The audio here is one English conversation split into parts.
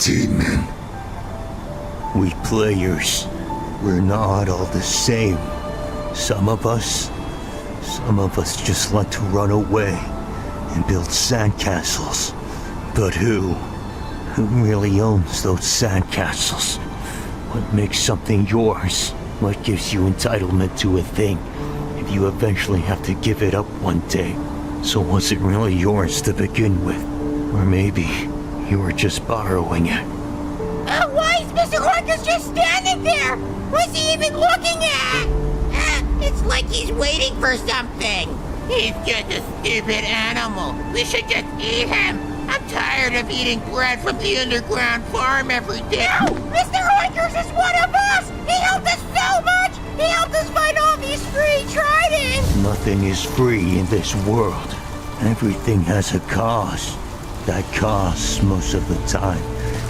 demon. We players, we're not all the same. Some of us just like to run away and build sandcastles. But who really owns those sandcastles? What makes something yours? What gives you entitlement to a thing if you eventually have to give it up one day? So was it really yours to begin with? Or maybe you were just borrowing it? Why is Mr. Orcus just standing there? What's he even looking at? It's like he's waiting for something. He's just a stupid animal. We should just eat him. I'm tired of eating bread from the underground farm every day. No! Mr. Oinkers is one of us! He helped us so much! He helped us find all these free tridents! Nothing is free in this world. Everything has a cost. That cost, most of the time,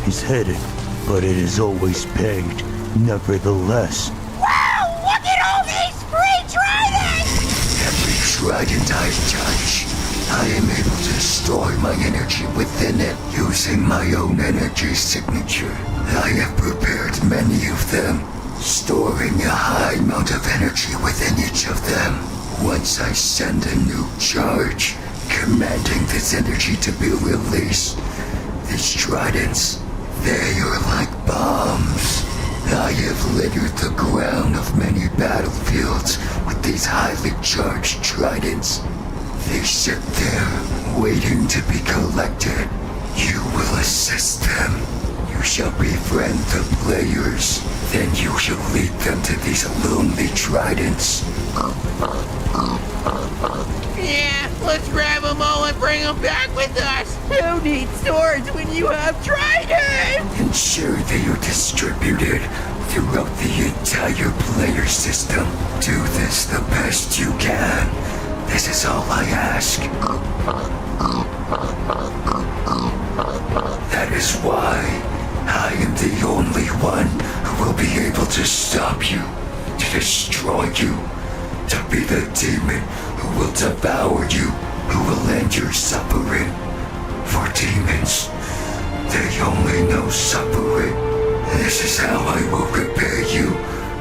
is hidden, but it is always paid, nevertheless. Wow! Look at all these free tridents! Every trident I touch, I am able to store my energy within it using my own energy signature. I have prepared many of them, storing a high amount of energy within each of them. Once I send a new charge, commanding this energy to be released, these tridents, they are like bombs. I have littered the ground of many battlefields with these highly charged tridents. They sit there, waiting to be collected. You will assist them. You shall befriend the players. Then you shall lead them to these lonely tridents. Yeah, let's grab them all and bring them back with us. Who needs swords when you have tridents? Ensure they are distributed throughout the entire player system. Do this the best you can. This is all I ask. That is why I am the only one who will be able to stop you, to destroy you, to be the demon who will devour you, who will end your suffering. For demons, they only know suffering. This is how I will repay you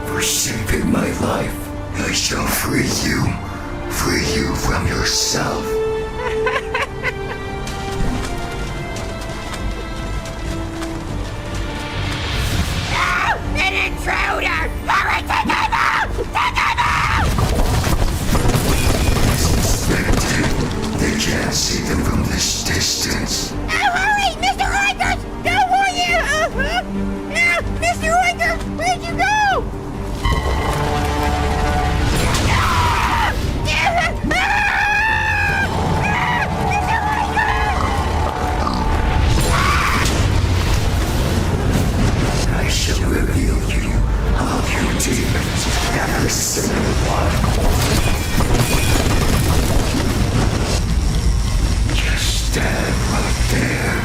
for saving my life. I shall free you from yourself. An intruder! Hurry, take him out! Take him out! Suspected. They can't see them from this distance. Oh, hurry! Mr. Oinkers! Go for you! Mr. Oinkers, where'd you go? I shall reveal you, all you demons, every single one. Just stand right there.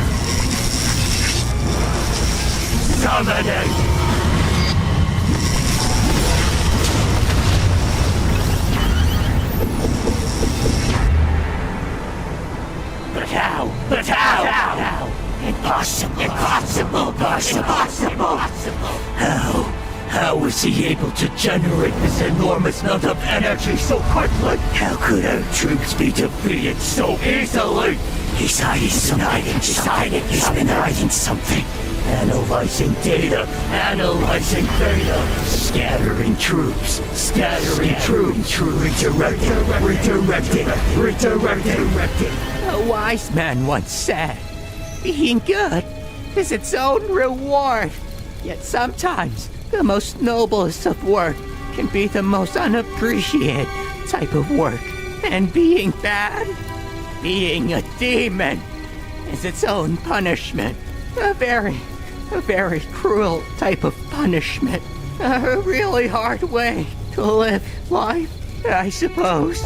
Summoning! But how? Impossible. How was he able to generate this enormous amount of energy so quickly? How could our troops be defeated so easily? He's hiding something. He's been hiding something. Analyzing data, analyzing data. Scattering troops. Redirecting. A wise man once said, being good is its own reward. Yet sometimes the most noblest of work can be the most unappreciated type of work. And being bad, being a demon, is its own punishment. A very cruel type of punishment. A really hard way to live life, I suppose.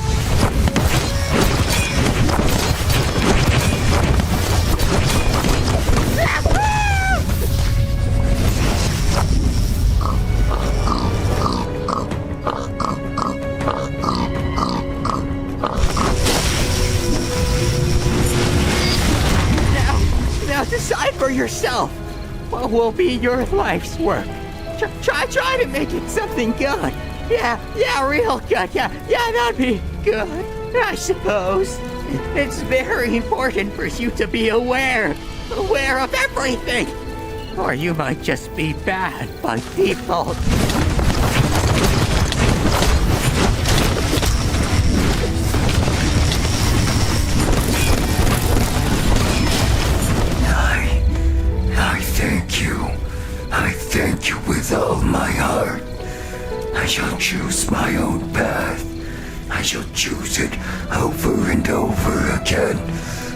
Now decide for yourself. what will be your life's work? Try to make it something good. Yeah, real good. Yeah, that'd be good. I suppose. It's very important for you to be aware of everything. Or you might just be bad by default. I thank you. I thank you with all my heart. I shall choose my own path. I shall choose it over and over again.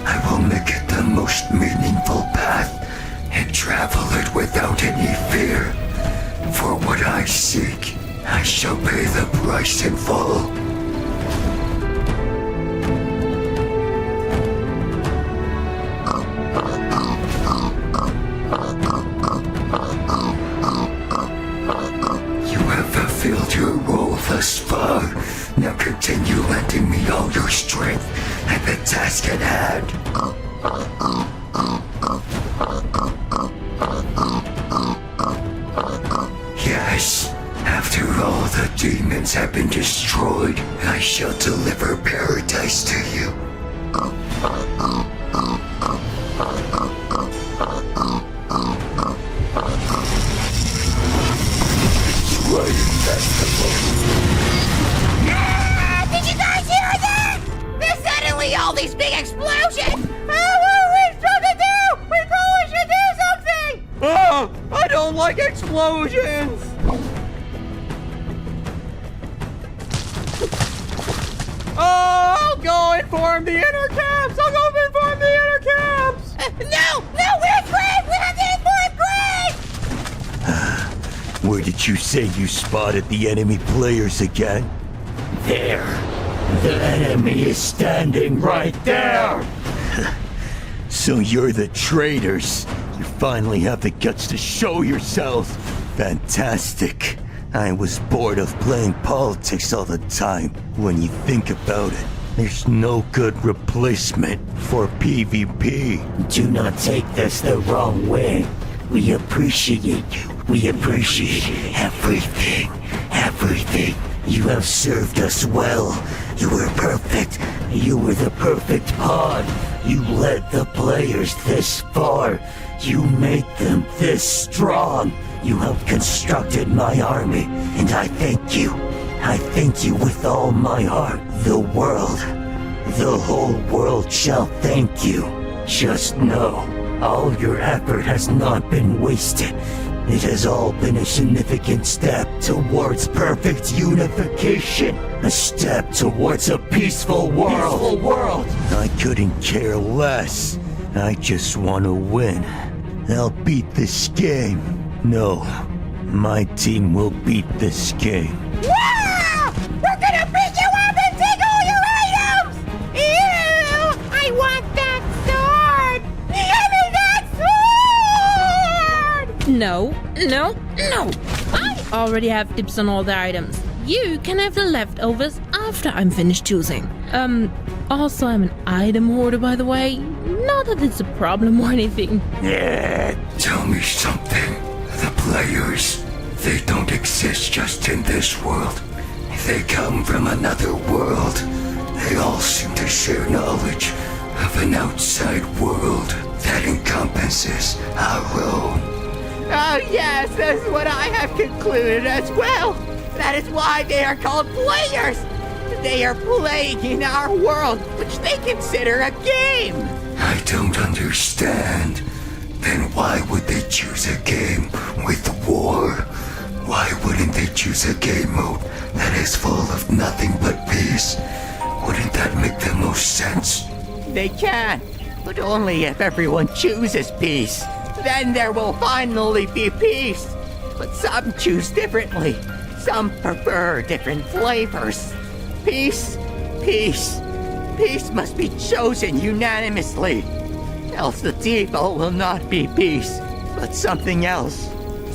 I will make it the most meaningful path and travel it without any fear. For what I seek, I shall pay the price in full. You have fulfilled your role thus far. Now continue lending me all your strength and the task at hand. Yes, after all the demons have been destroyed, I shall deliver paradise to you. Destroying festival. Did you guys hear that? There's suddenly all these big explosions. What are we supposed to do? We probably should do something. Oh, I don't like explosions! Oh, I'll go inform the inner camps! I'll go inform the inner camps! No, we're Greg! We have to inform Greg! Where did you say you spotted the enemy players again? There. The enemy is standing right there. So you're the traitors. You finally have the guts to show yourselves. Fantastic. I was bored of playing politics all the time. When you think about it, there's no good replacement for PvP. Do not take this the wrong way. We appreciate you. We appreciate everything. Everything. You have served us well. You were perfect. You were the perfect pawn. You led the players this far. You made them this strong. You have constructed my army, and I thank you. I thank you with all my heart. The whole world shall thank you. Just know, all your effort has not been wasted. It has all been a significant step towards perfect unification. A step towards a peaceful world. I couldn't care less. I just want to win. I'll beat this game. No, my team will beat this game. Wow! We're gonna beat you up and take all your items! Ew! I want that sword! Give me that sword! No. I already have tips on all the items. You can have the leftovers after I'm finished choosing. Also I'm an item hoarder, by the way. Not that it's a problem or anything. Tell me something. The players, they don't exist just in this world. They come from another world. They all seem to share knowledge of an outside world that encompasses our own. Oh yes, that's what I have concluded as well. That is why they are called players. They are playing in our world, which they consider a game. I don't understand. Then why would they choose a game with war? Why wouldn't they choose a game mode that is full of nothing but peace? Wouldn't that make the most sense? They can, but only if everyone chooses peace. Then there will finally be peace. But some choose differently. Some prefer different flavors. Peace must be chosen unanimously. Else the default will not be peace, but something else.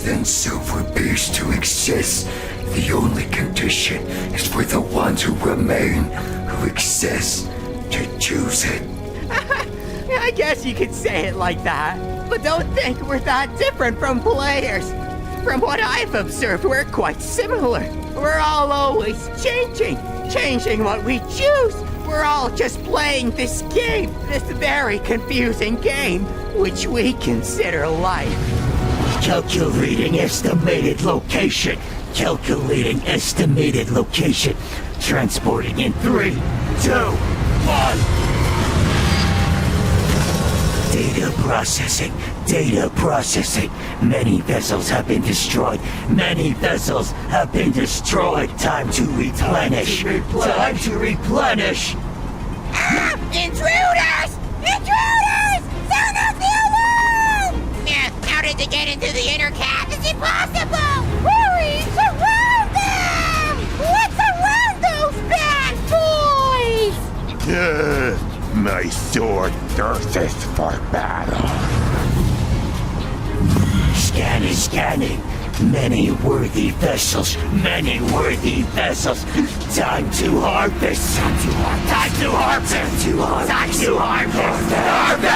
Then so for peace to exist, the only condition is for the ones who remain, who exist, to choose it. I guess you could say it like that. But don't think we're that different from players. From what I've observed, we're quite similar. We're all always changing what we choose. We're all just playing this game, this very confusing game, which we consider life. Calculating estimated location. Calculating estimated location. Transporting in 3, 2, 1. Data processing. Data processing. Many vessels have been destroyed. Many vessels have been destroyed. Time to replenish. Time to replenish. Ah! Intruders! Intruders! Sound off the alarm! Yeah, how did they get into the inner cab? It's impossible! Hurry! Surround them! Let's surround those bad boys! My sword thirsts for battle. Scanning. Many worthy vessels. Many worthy vessels. Time to harvest. Time to harvest. Time to harvest. Time to harvest. Time to harvest.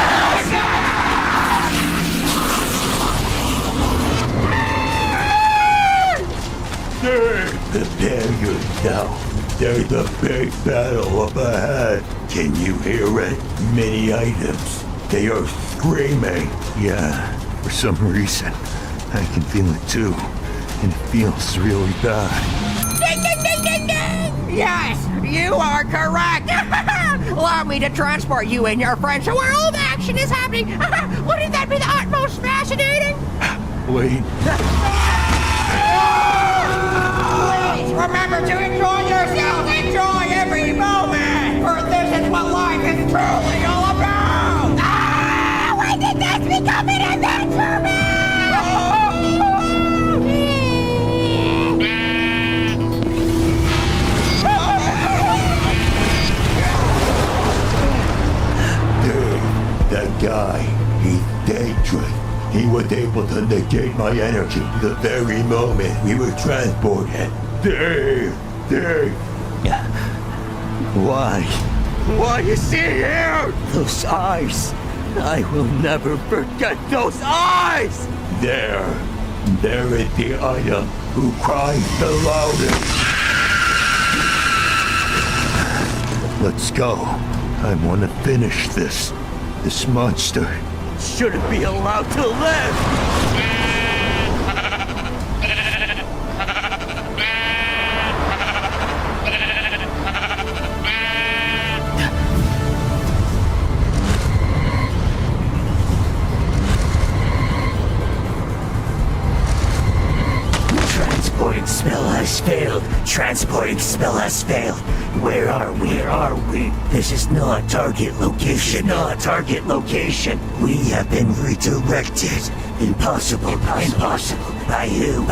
Prepare yourself. There's a big battle up ahead. Can you hear it? Many items. They are screaming. Yeah, for some reason, I can feel it too. And it feels really bad. Ding, ding, ding, ding, ding! Yes, you are correct! Allow me to transport you and your friends to where all the action is happening! Wouldn't that be the utmost fascinating? Wait. Please remember to enjoy yourselves! Enjoy every moment! For this is what life is truly all about! Ah! When did this become an adventure, man? That guy, he's dangerous. He was able to negate my energy the very moment we were transported. Dave! Why? Why is he here? Those eyes. I will never forget those eyes! There is the item who cries the loudest. Let's go. I want to finish this. This monster shouldn't be allowed to live! Transporting spell has failed. Transporting spell has failed. Where are we? This is not target location. Not target location. We have been redirected. Impossible. By who?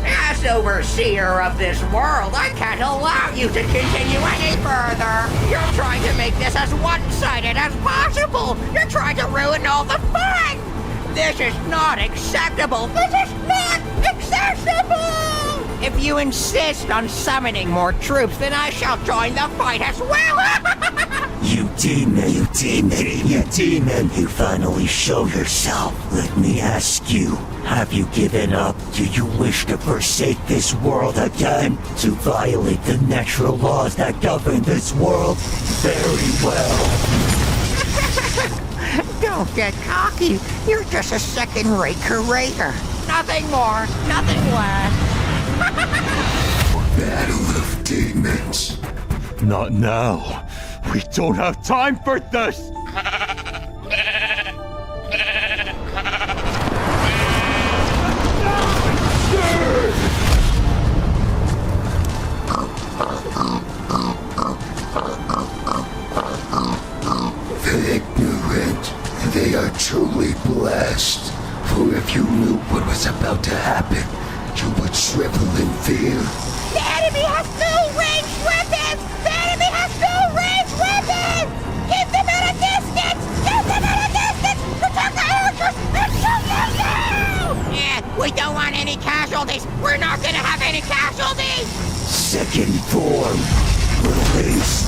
As overseer of this world, I can't allow you to continue any further. You're trying to make this as one-sided as possible. You're trying to ruin all the fun. This is not acceptable. This is not acceptable. If you insist on summoning more troops, then I shall join the fight as well. You demon, you finally show yourself. Let me ask you, have you given up? Do you wish to forsake this world again? To violate the natural laws that govern this world? Very well. Don't get cocky. You're just a second-rate curator. Nothing more, nothing less. Battle of Demons. Not now. We don't have time for this! The ignorant, they are truly blessed. For if you knew what was about to happen, you would shrivel in fear. The enemy has no ranged weapons! The enemy has no ranged weapons! Keep them at a distance! Keep them at a distance! Protect the archers and shoot them down! Yeah, we don't want any casualties! We're not gonna have any casualties! Second form. Release.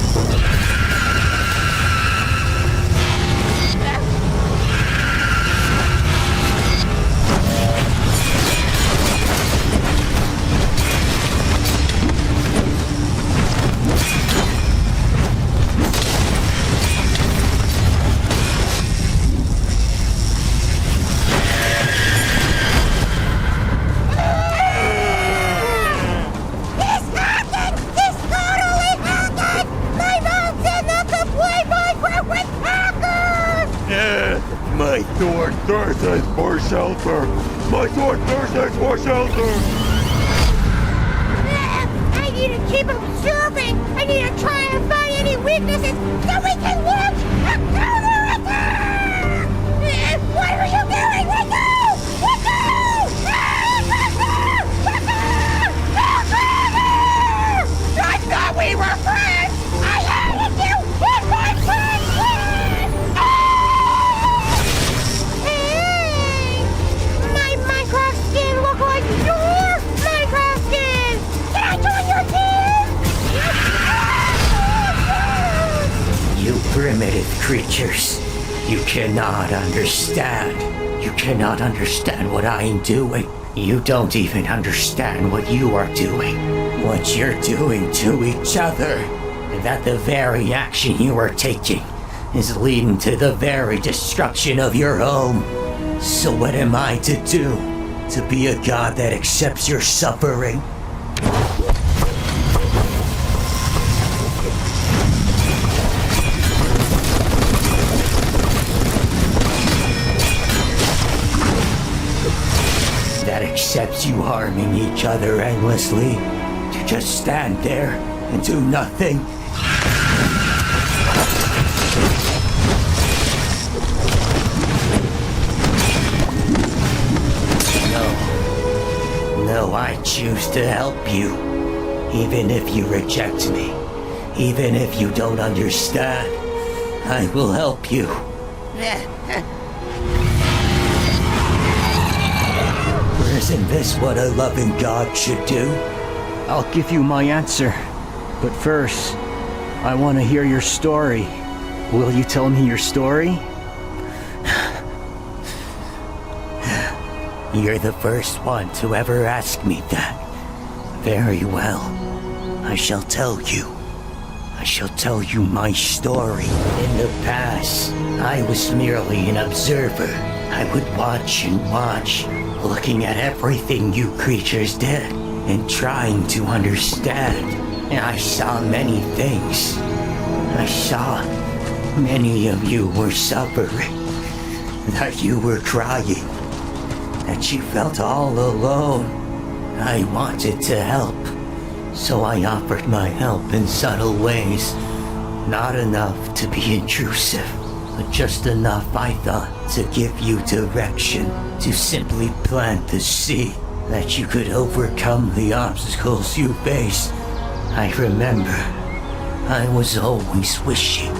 sword thirsts for shelter. My sword thirsts for shelter. I need to keep observing. I need to try and find any weaknesses so we can launch a counterattack. What are you doing? Let go! Let go! I thought we were friends. I hated you in my friend's life. Hey! My Minecraft skin look like your Minecraft skin. Can I join your team? You primitive creatures. You cannot understand. You cannot understand what I am doing. You don't even understand what you are doing. What you're doing to each other. And that the very action you are taking is leading to the very destruction of your home. So what am I to do? To be a god that accepts your suffering? That accepts you harming each other endlessly? To just stand there and do nothing? No, I choose to help you. Even if you reject me. Even if you don't understand. I will help you. Isn't this what a loving God should do? I'll give you my answer. But first, I want to hear your story. Will you tell me your story? You're the first one to ever ask me that. Very well. I shall tell you. I shall tell you my story. In the past, I was merely an observer. I would watch and watch, looking at everything you creatures did, and trying to understand. And I saw many things. I saw many of you were suffering, that you were crying, that you felt all alone. I wanted to help, so I offered my help in subtle ways. Not enough to be intrusive, but just enough, I thought, to give you direction, to simply plant the seed that you could overcome the obstacles you face. I remember, I was always wishing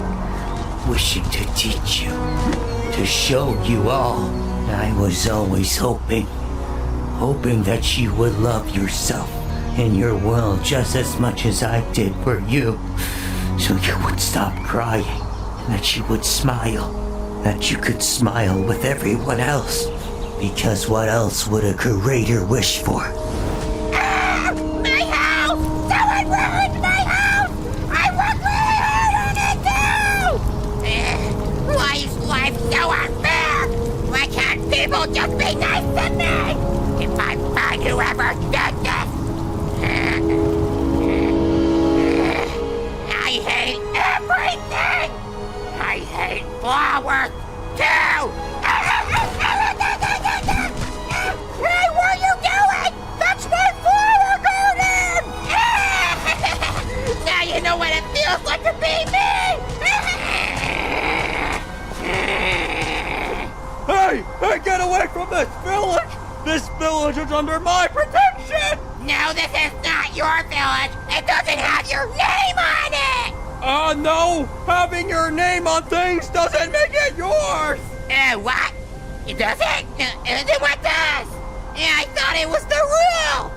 to teach you, to show you all. I was always hoping that you would love yourself and your world just as much as I did for you, so you would stop crying, and that you would smile, that you could smile with everyone else, because what else would a creator wish for? My house! Someone ruined my house! I worked really hard on it too! Why is life so unfair? Why can't people just be nice to me? If I find whoever did this, I hate everything! I hate flowers too! Hey, what are you doing? That's my flower garden! Now you know what it feels like to be me! Hey, get away from this village! This village is under my protection! No, this is not your village! It doesn't have your name on it! No! Having your name on things doesn't make it yours! What? It doesn't? Then what does? I thought it was the rule!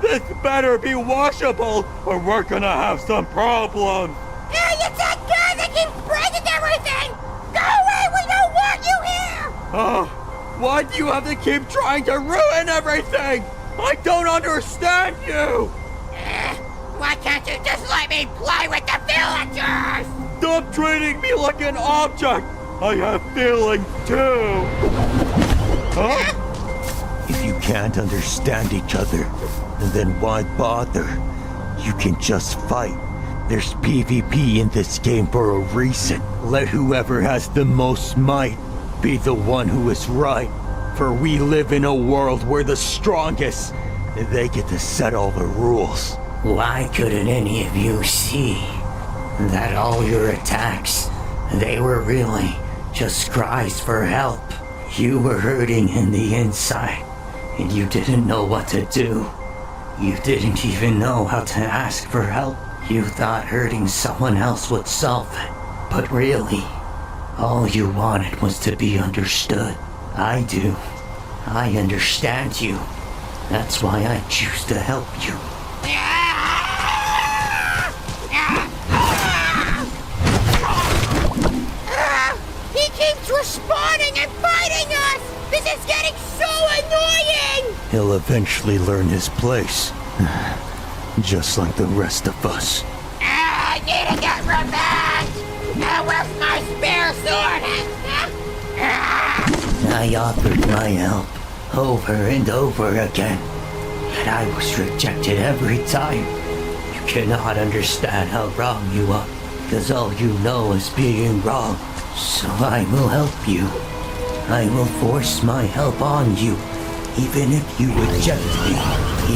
This better be washable, or we're gonna have some problems! Hey, it's that guy that keeps breaking everything! Go away! We don't want you here! Why do you have to keep trying to ruin everything? I don't understand you! Why can't you just let me play with the villagers? Stop treating me like an object! I have feelings too! If you can't understand each other, then why bother? You can just fight. There's PvP in this game for a reason. Let whoever has the most might be the one who is right. For we live in a world where the strongest, they get to set all the rules. Why couldn't any of you see that all your attacks, they were really just cries for help? You were hurting in the inside, and you didn't know what to do. You didn't even know how to ask for help. You thought hurting someone else would solve it. But really, all you wanted was to be understood. I do. I understand you. That's why I choose to help you. He keeps respawning and fighting us! This is getting so annoying! He'll eventually learn his place. Just like the rest of us. I need to get revenge! Now where's my spare sword? I offered my help over and over again, yet I was rejected every time. You cannot understand how wrong you are, because all you know is being wrong. So I will help you. I will force my help on you, even if you reject me,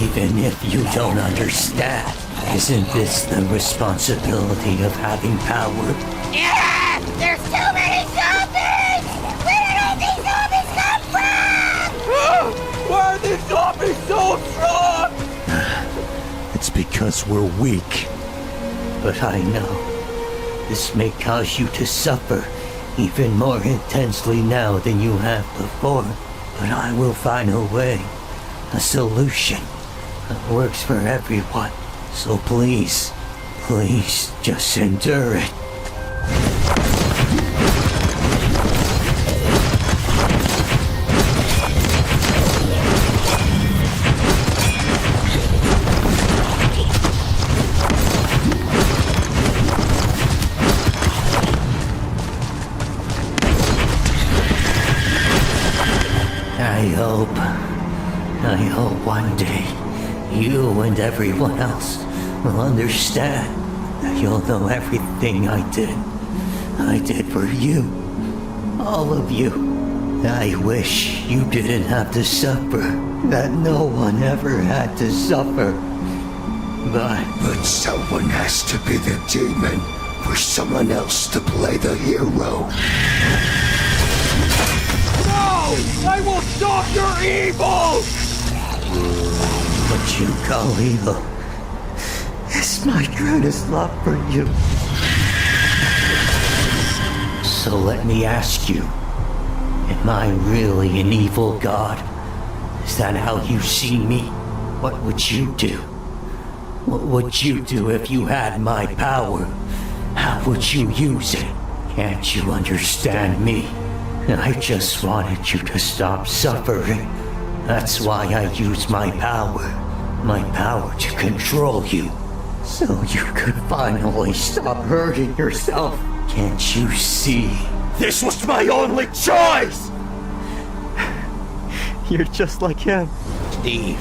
even if you don't understand. Isn't this the responsibility of having power? Yeah! There's too many zombies! Where did all these zombies come from? Why are these zombies so strong? It's because we're weak. But I know this may cause you to suffer even more intensely now than you have before. But I will find a way, a solution that works for everyone. So please, please just endure it. I hope one day you and everyone else will understand that you'll know everything I did for you. All of you. I wish you didn't have to suffer, that no one ever had to suffer. But someone has to be the demon for someone else to play the hero. I will stop your evil! What you call evil is my greatest love for you. So let me ask you, am I really an evil god? Is that how you see me? What would you do? What would you do if you had my power? How would you use it? Can't you understand me? I just wanted you to stop suffering. That's why I use my power to control you. So you could finally stop hurting yourself. Can't you see? This was my only choice! You're just like him. Steve,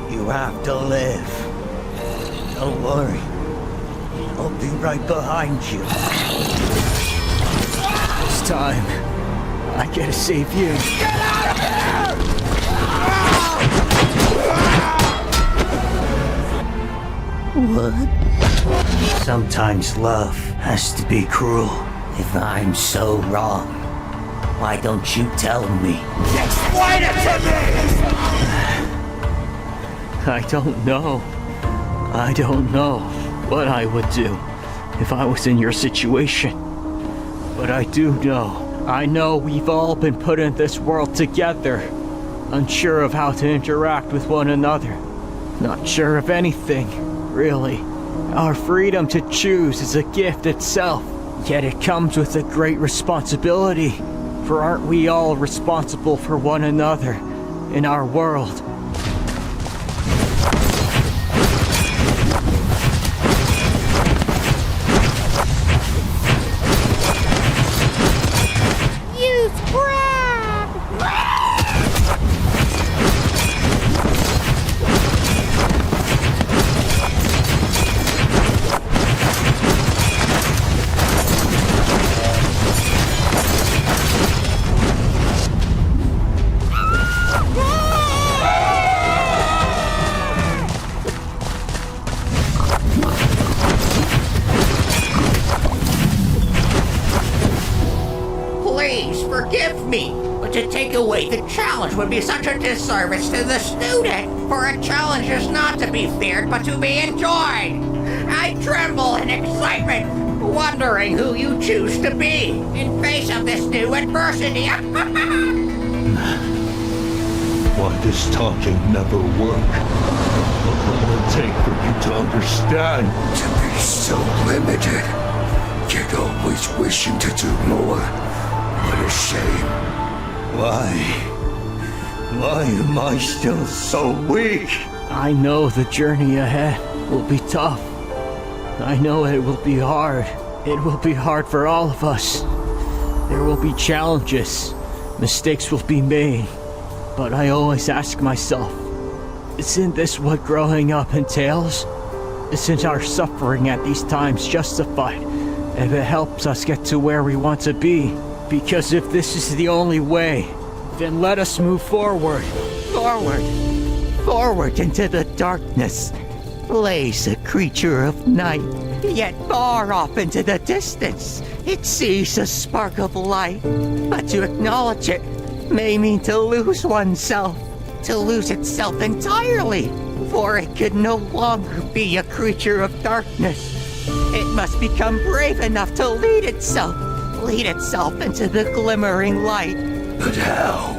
you have to live. Don't worry. I'll be right behind you. This time, I gotta save you. What? Sometimes love has to be cruel. If I'm so wrong, why don't you tell me? Explain it to me! I don't know. I don't know what I would do if I was in your situation. But I do know. I know we've all been put in this world together, unsure of how to interact with one another. Not sure of anything, really. Our freedom to choose is a gift itself, yet it comes with a great responsibility. For aren't we all responsible for one another in our world? me. But to take away the challenge would be such a disservice to the student. For a challenge is not to be feared, but to be enjoyed. I tremble in excitement, wondering who you choose to be in face of this new adversity. Why does talking never work? What will it take for you to understand? To be so limited, yet always wishing to do more. What a shame. Why? Why am I still so weak? I know the journey ahead will be tough. I know it will be hard. It will be hard for all of us. There will be challenges. Mistakes will be made. But I always ask myself, isn't this what growing up entails? Isn't our suffering at these times justified if it helps us get to where we want to be? Because if this is the only way, then let us move forward. Forward into the darkness lays a creature of night. Yet far off into the distance, it sees a spark of light. But to acknowledge it may mean to lose oneself, to lose itself entirely, for it could no longer be a creature of darkness. It must become brave enough to lead itself into the glimmering light. But how?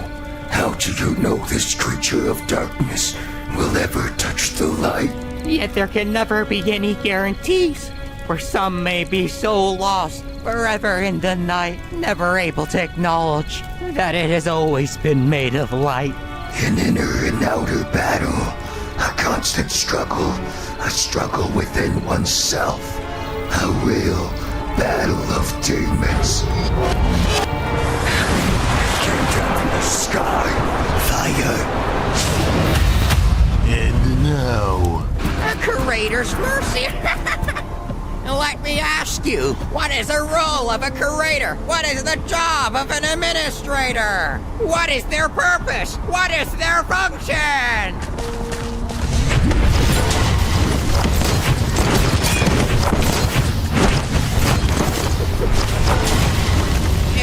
How do you know this creature of darkness will ever touch the light? Yet there can never be any guarantees, for some may be so lost forever in the night, never able to acknowledge that it has always been made of light. An inner and outer battle, a constant struggle, a struggle within oneself, a real battle of demons. Came down from the sky, fire. And now... A curator's mercy. Let me ask you, what is the role of a curator? What is the job of an administrator? What is their purpose? What is their function?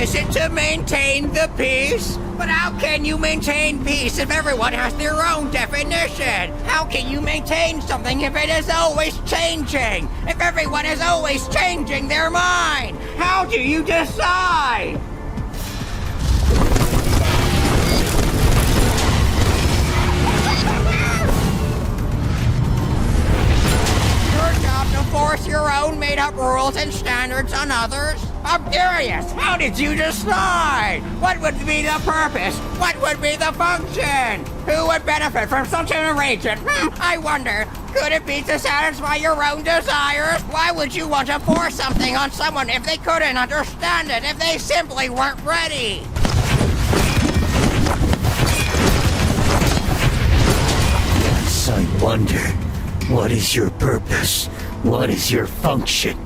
Is it to maintain the peace? But how can you maintain peace if everyone has their own definition? How can you maintain something if it is always changing? If everyone is always changing their mind? How do you decide? Your job to force your own made-up rules and standards on others? I'm curious, how did you decide? What would be the purpose? What would be the function? Who would benefit from such an arrangement? I wonder, could it be to satisfy your own desires? Why would you want to force something on someone if they couldn't understand it, if they simply weren't ready? Yes, I wonder, what is your purpose? What is your function?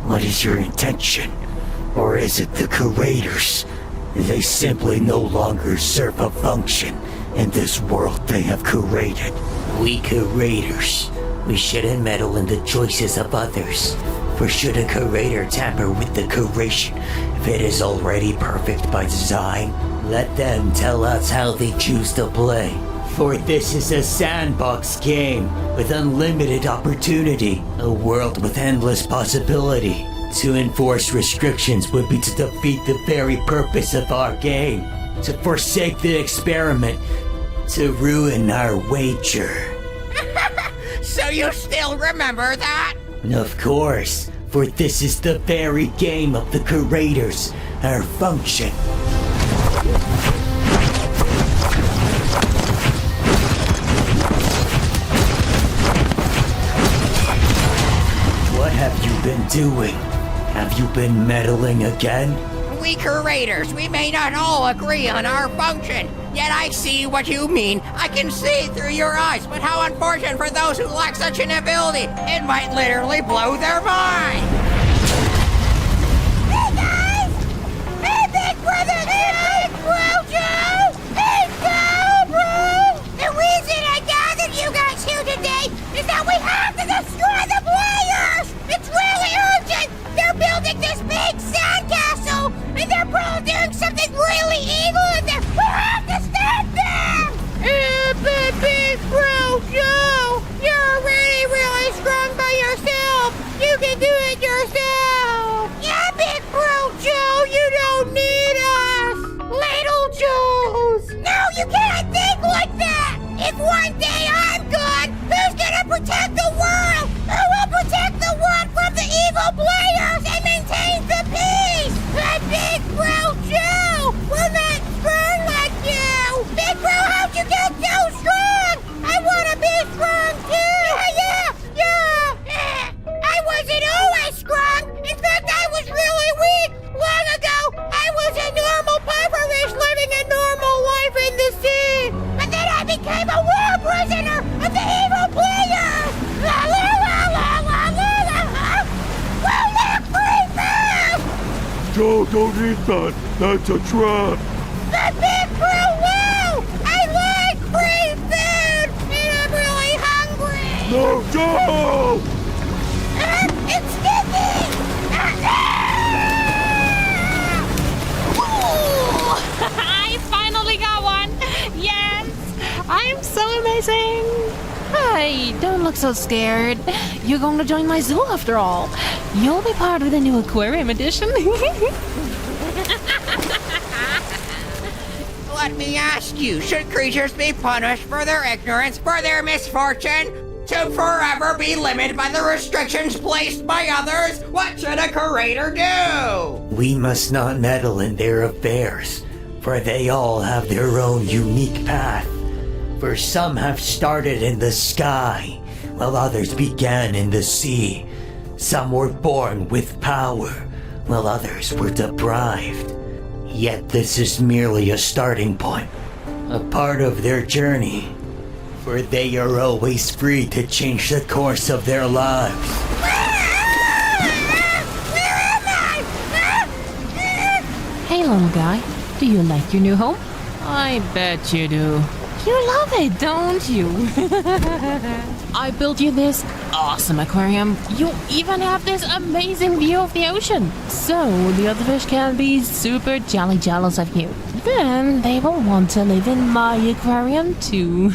What is your intention? Or is it the curators? They simply no longer serve a function in this world they have curated. We curators, we shouldn't meddle in the choices of others. For should a curator tamper with the curation if it is already perfect by design? Let them tell us how they choose to play. For this is a sandbox game with unlimited opportunity, a world with endless possibility. To enforce restrictions would be to defeat the very purpose of our game, to forsake the experiment, to ruin our wager. So you still remember that? Of course, for this is the very game of the curators, our function. What have you been doing? Have you been meddling again? We curators, we may not all agree on our function, yet I see what you mean. I can see through your eyes, but how unfortunate for those who lack such an ability. It might literally blow their mind. Hey guys! Hey Big Brother! Hey Big Bro Joe! Hey Bro! The reason I gathered you guys here today is that we have to destroy the players! It's really urgent! They're building this big sandcastle, and they're probably doing something really evil! you can do it yourself! Yeah, Big Bro Joe, you don't need us! Little Joes! No, you can't think like that! If one day I'm gone, who's gonna protect the world? Who will protect the world from the evil players and maintain the peace? Big Bro Joe! We're not strong like you! Big Bro, how'd you get so strong? I wanna be strong too! Yeah! I wasn't always strong! In fact, I was really weak! Long ago, I was a normal pufferfish living a normal life in the sea! But then I became a war prisoner of the evil players! La la la la la la la la! Well, look, free food! Joe, don't eat that. That's a trap. The Big Bro Wow! I like free food! And I'm really hungry! No, Joe! It's sticky! Ooh, I finally got one. Yes, I'm so amazing. Hey, don't look so scared. You're going to join my zoo after all. You'll be part of the new aquarium edition. Let me ask you, should creatures be punished for their ignorance, for their misfortune? To forever be limited by the restrictions placed by others? What should a curator do? We must not meddle in their affairs, for they all have their own unique path. For some have started in the sky, while others began in the sea. Some were born with power, while others were deprived. Yet this is merely a starting point, a part of their journey, for they are always free to change the course of their lives. Hey, little guy, do you like your new home? I bet you do. You love it, don't you? I built you this awesome aquarium. You even have this amazing view of the ocean. So the other fish can be super jolly jealous of you. Then they will want to live in my aquarium too.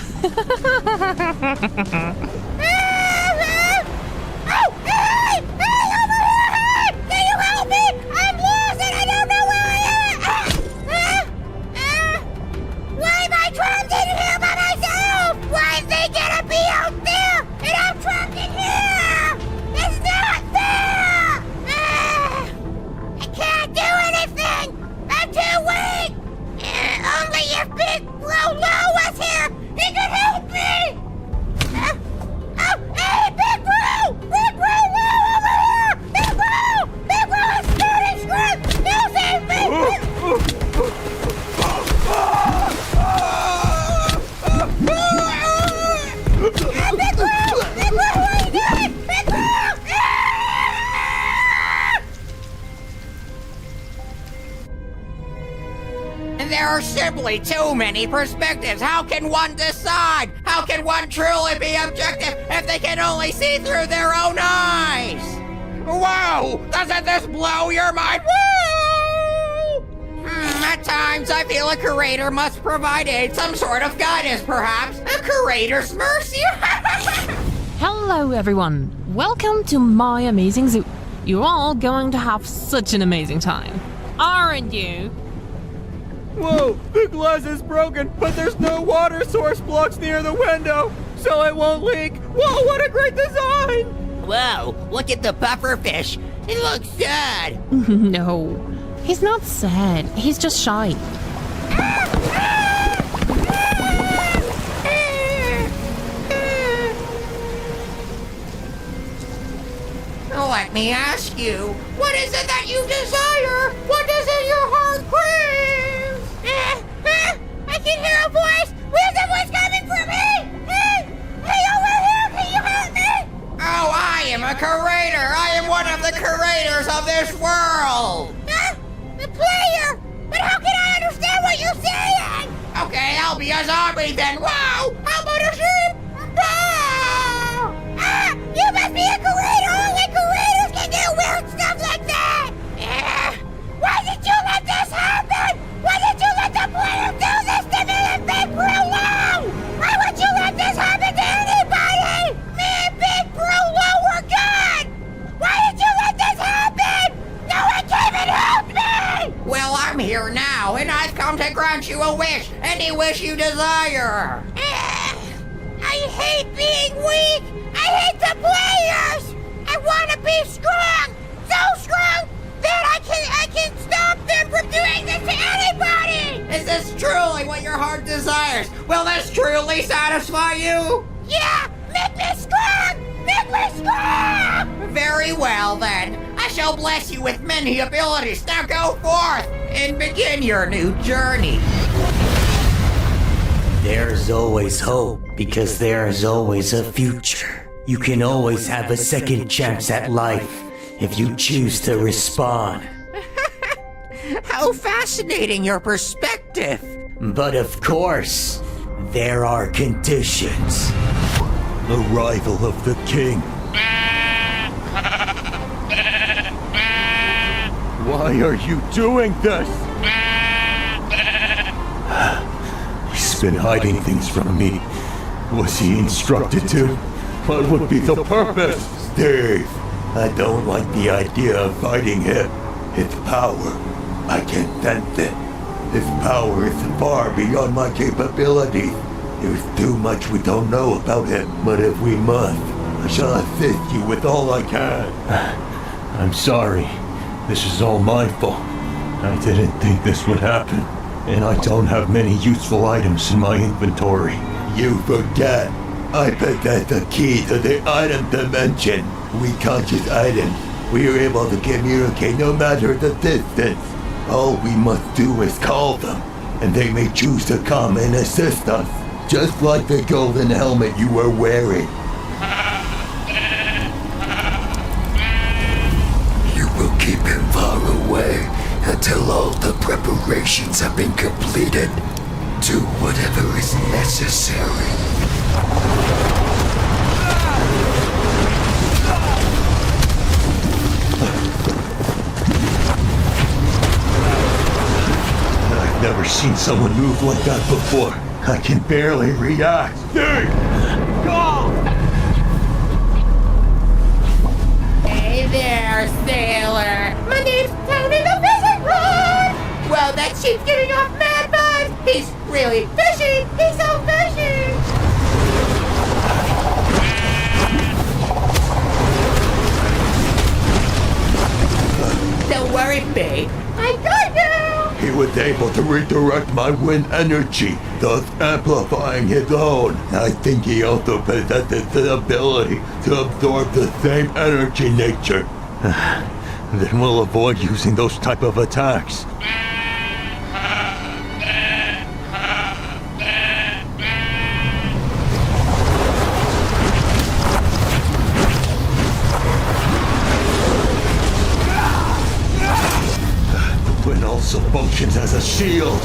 There are simply too many perspectives. How can one decide? How can one truly be objective if they can only see through their own eyes? Whoa! Doesn't this blow your mind? Whoa! At times, I feel a curator must provide aid, some sort of guidance, perhaps. A curator's mercy. Hello, everyone. Welcome to my amazing zoo. You're all going to have such an amazing time, aren't you? Whoa, the glass is broken, but there's no water source blocks near the window, so it won't leak. Whoa, what a great design! Whoa, look at the pufferfish. It looks sad. No, he's not sad. He's just shy. Let me ask you, what is it that you desire? What is it your heart craves? I can hear a voice. Where's the voice coming from? Hey, over here, can you help me? Oh, I am a curator. I am one of the curators of this world. The player? But how can I understand what you're saying? Okay, I'll be a zombie then. Wow, how about a sheep? You must be a curator. Only curators can do weird stuff like that. Why did you let this happen? Why did you let the player do this to me and Big Bruno? Why would you let this happen to anybody? Me and Big Bruno were good. Why a wish. Any wish you desire. I hate being weak. I hate the players. I want to be strong. So strong that I can stop them from doing this to anybody. Is this truly what your heart desires? Will this truly satisfy you? Yeah, make me strong. Make me strong. Very well then. I shall bless you with many abilities. Now go forth and begin your new journey. There's always hope, because there's always a future. You can always have a second chance at life if you choose to respond. How fascinating your perspective. But of course, there are conditions. Arrival of the king. Why are you doing this? He's been hiding things from me. Was he instructed to? What would be the purpose? Steve, I don't like the idea of fighting him. His power, I can sense it. His power is far beyond my capabilities. There's too much we don't know about him, but if we must, I shall assist you with all I can. I'm sorry. This is all my fault. I didn't think this would happen, and I don't have many useful items in my inventory. You forget. I possess the key to the item dimension. We conscious items. We are able to communicate no matter the distance. All we must do is call them, and they may choose to come and assist us. Just like the golden helmet you were wearing. You will keep him far away until all the preparations have been completed. Do whatever is necessary. I've never seen someone move like that before. I can barely react. Steve! Go! Hey there, sailor. My name's Tony the Fishing Rod. Well, that sheep's getting off mad bud. He's really fishy. He's so fishy. Don't worry, babe. I got you. He was able to redirect my wind energy, thus amplifying his own. I think he also possesses the ability to absorb the same energy nature. Then we'll avoid using those type of attacks. Wind also functions as a shield.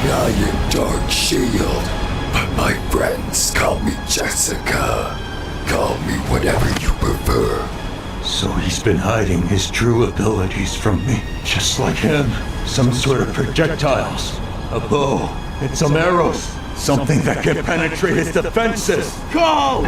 I am Dark Shield, but my friends call me Jessica. Call me whatever you prefer. So he's been hiding his true abilities from me, just like him. Some sort of projectiles, a bow, and some arrows. Something that can penetrate his defenses. Go!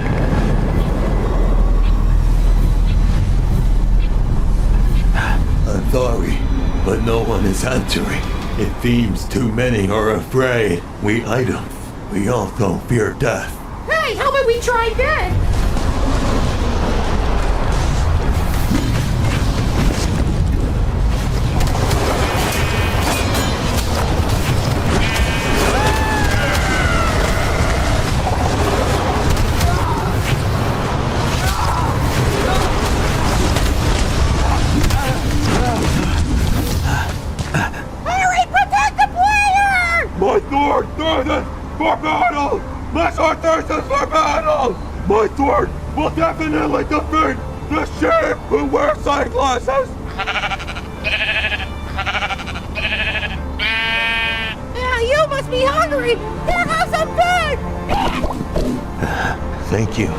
I'm sorry, but no one is answering. It seems too many are afraid. We items, we also fear death. Hey, how about we try again? My sword thirsts for battle! My sword thirsts for battle! My sword will definitely defeat the sheep who wear sunglasses! Yeah, you must be hungry! Here, have some food! Thank you.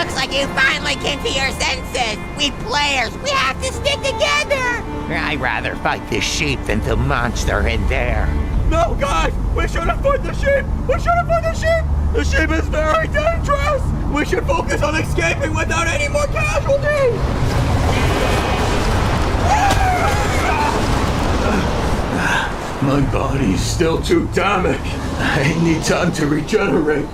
Looks like you finally came to your senses. We players, we have to stick together. I'd rather fight this sheep than the monster in there. No, guys! We shouldn't fight the sheep! We shouldn't fight the sheep! The sheep is very dangerous! We should focus on escaping without any more casualties! My body's still too damaged. I need time to regenerate.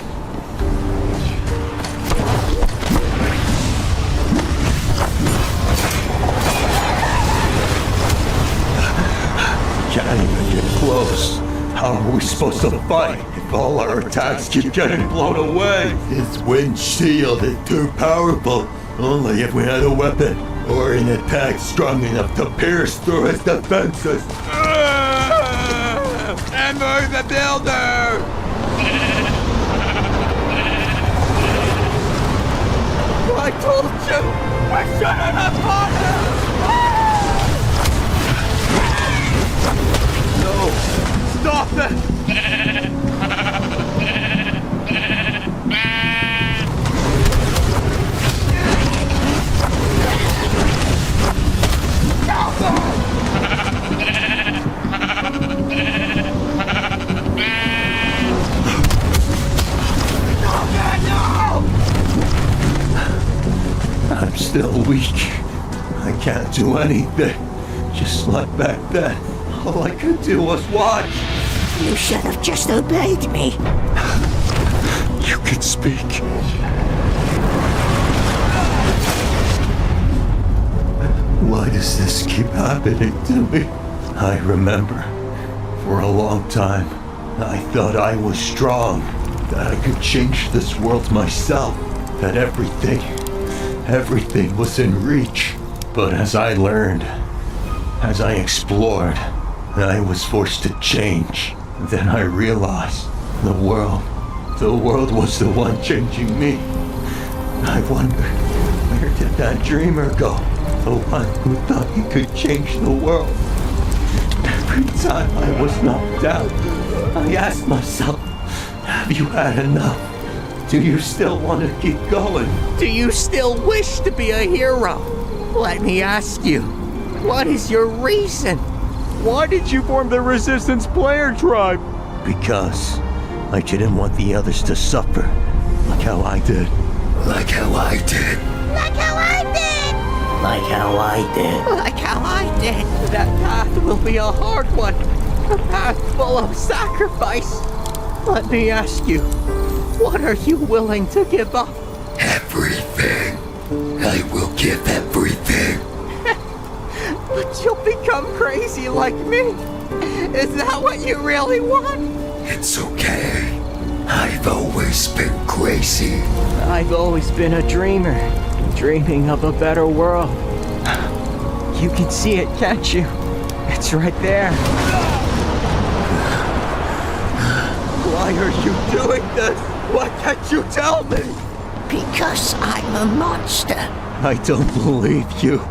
Can't even get close. How are we supposed to fight if all our attacks keep getting blown away? This wind shield is too powerful. Only if we had a weapon or an attack strong enough to pierce through his defenses. Ember the Builder! I told you! We shouldn't have fought him! No! Stop it! I'm still weak. I can't do anything. Just like back then, all I could do was watch. You should have just obeyed me. You can speak. Why does this keep happening to me? I remember, for a long time, I thought I was strong, that I could change this world myself, that everything was in reach. But as I learned, as I explored, I was forced to change. Then I realized the world was the one changing me. I wondered, where did that dreamer go? The one who thought he could change the world. Every time I was knocked down, I asked myself, have you had enough? Do you still want to keep going? Do you still wish to be a hero? Let me ask you, what is your reason? Why did you form the Resistance Player Tribe? Because I didn't want the others to suffer, like how I did. Like how I did. Like how I did. Like how I did. Like how I did. That path will be a hard one. A path full of sacrifice. Let me ask you, what are you willing to give up? Everything. I will give everything. But you'll become crazy like me. Is that what you really want? It's okay. I've always been crazy. I've always been a dreamer, dreaming of a better world. You can see it, can't you? It's right there. Why are you doing this? Why can't you tell me? Because I'm a monster. I don't believe you.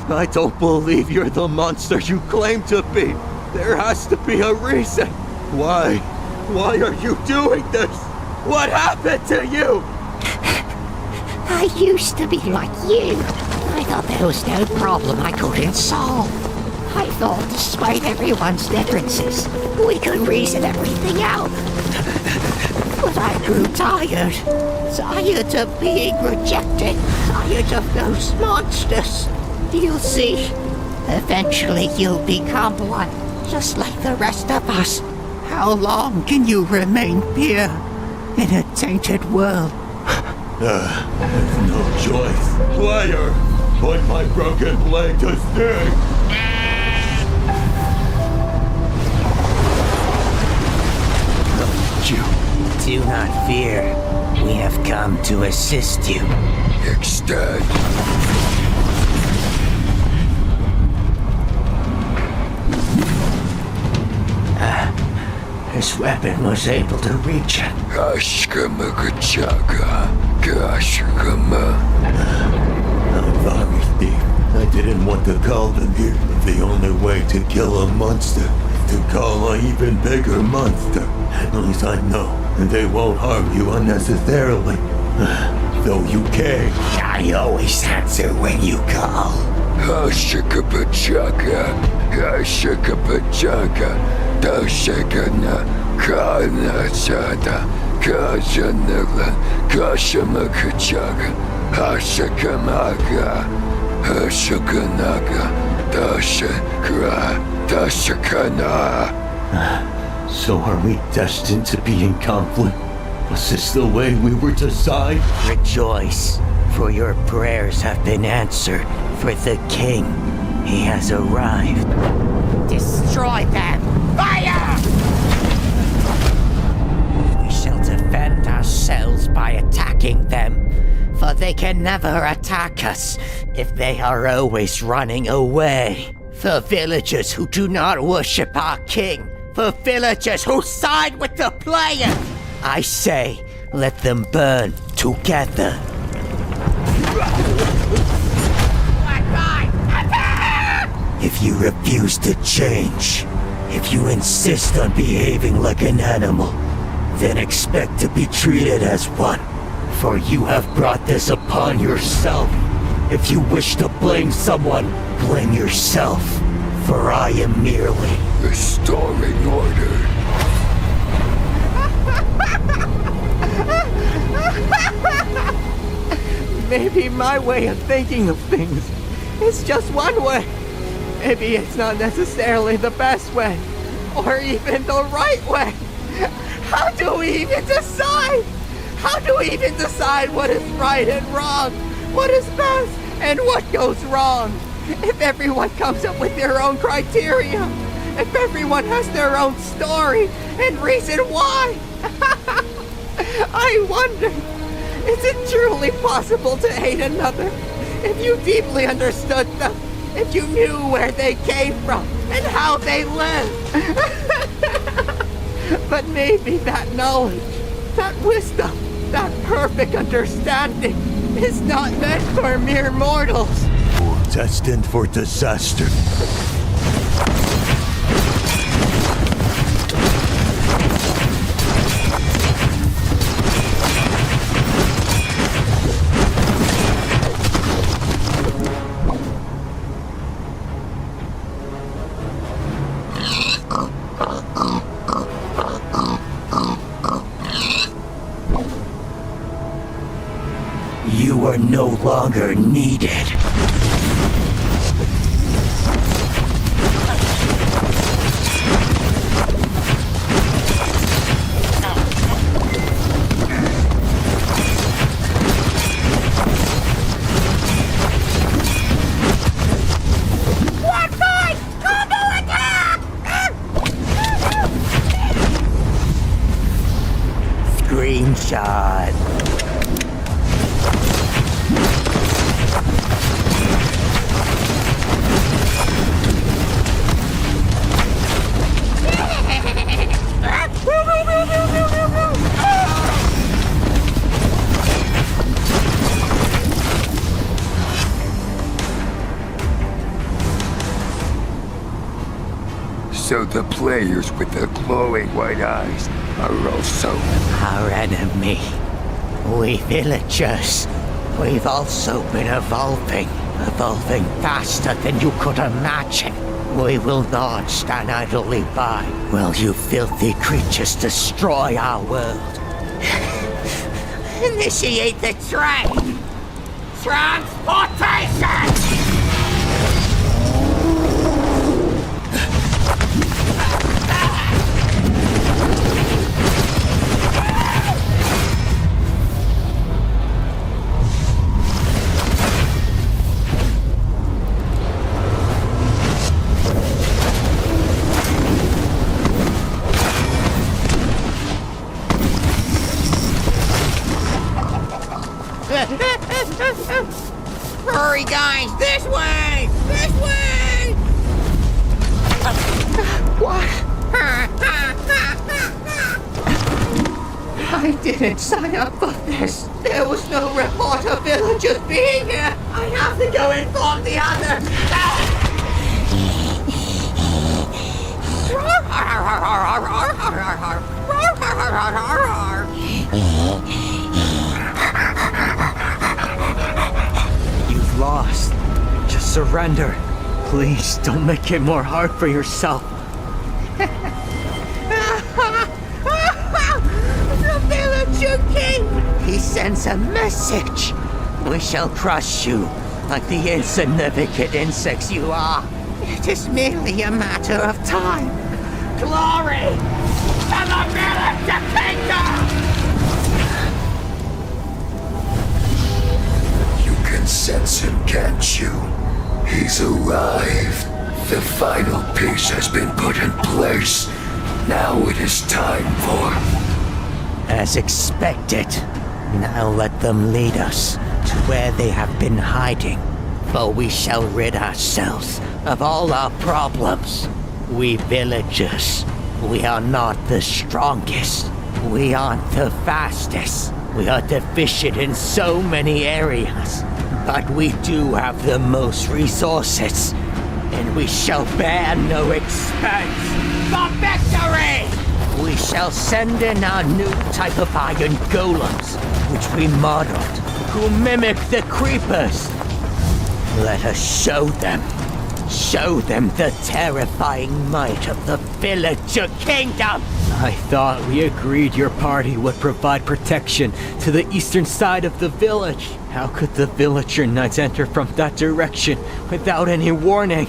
I don't believe you're the monster you claim to be. There has to be a reason. Why? Why are you doing this? What happened to you? I used to be like you. I thought there was no problem I couldn't solve. I thought despite everyone's differences, we could reason everything out. But I grew tired. Tired of being rejected. Tired of those monsters. You'll see. Eventually you'll become one, just like the rest of us. How long can you remain pure in a tainted world? There's no choice. Player, put my broken blade to sting. Do not fear. We have come to assist you. Extend. This weapon was able to reach it. Ashkamagachaga. Gashkama. I'm sorry, Steve. I didn't want to call them here, but the only way to kill a monster is to call an even bigger monster. At least I know, and they won't harm you unnecessarily. though you care. I always answer when you call. Ashikapachaga, Ashikapachaga, Dashakana, Kana Chada, Kajanala, Kashamakachaga, Ashakamaga, Ashakanaga, Dashakana. So are we destined to be in conflict? Was this the way we were designed? Rejoice, for your prayers have been answered. For the king, he has arrived. Destroy them! Fire! We shall defend ourselves by attacking them, for they can never attack us if they are always running away. For villagers who do not worship our king, for villagers who side with the player, I say, let them burn together. If you refuse to change, if you insist on behaving like an animal, then expect to be treated as one. For you have brought this upon yourself. If you wish to blame someone, blame yourself. For I am merely Restoring order. Maybe my way of thinking of things is just one way. Maybe it's not necessarily the best way, or even the right way. How do we even decide? How do we even decide what is right and wrong? What is best and what goes wrong? If everyone comes up with their own criteria, if everyone has their own story and reason why. I wonder, is it truly possible to hate another if you deeply understood them? If you knew where they came from and how they lived. But maybe that knowledge, that wisdom, that perfect understanding is not meant for mere mortals. Destined for disaster. you are no longer needed. Screenshot. So the players with the glowing white eyes are also Our enemy. We villagers. We've also been evolving faster than you could imagine. We will not stand idly by while you filthy creatures destroy our world. Initiate the train! Transportation! Hurry, guys! This way! This way! What? I didn't sign up for this. There was no report of villagers being here. I have to go inform the others. surrender. Please don't make it more hard for yourself. The villager king! He sends a message. We shall crush you like the insignificant insects you are. It is merely a matter of time. Glory to the villager kingdom! You can sense him, can't you? He's arrived. The final piece has been put in place. Now it is time for... As expected, now let them lead us to where they have been hiding, for we shall rid ourselves of all our problems. We villagers, we are not the strongest. We aren't the fastest. We are deficient in so many areas, but we do have the most resources, and we shall bear no expense for victory! We shall send in our new type of iron golems, which we modeled, who mimic the creepers. Let us show them the terrifying might of the villager kingdom. I thought we agreed your party would provide protection to the eastern side of the village. How could the villager knights enter from that direction without any warning?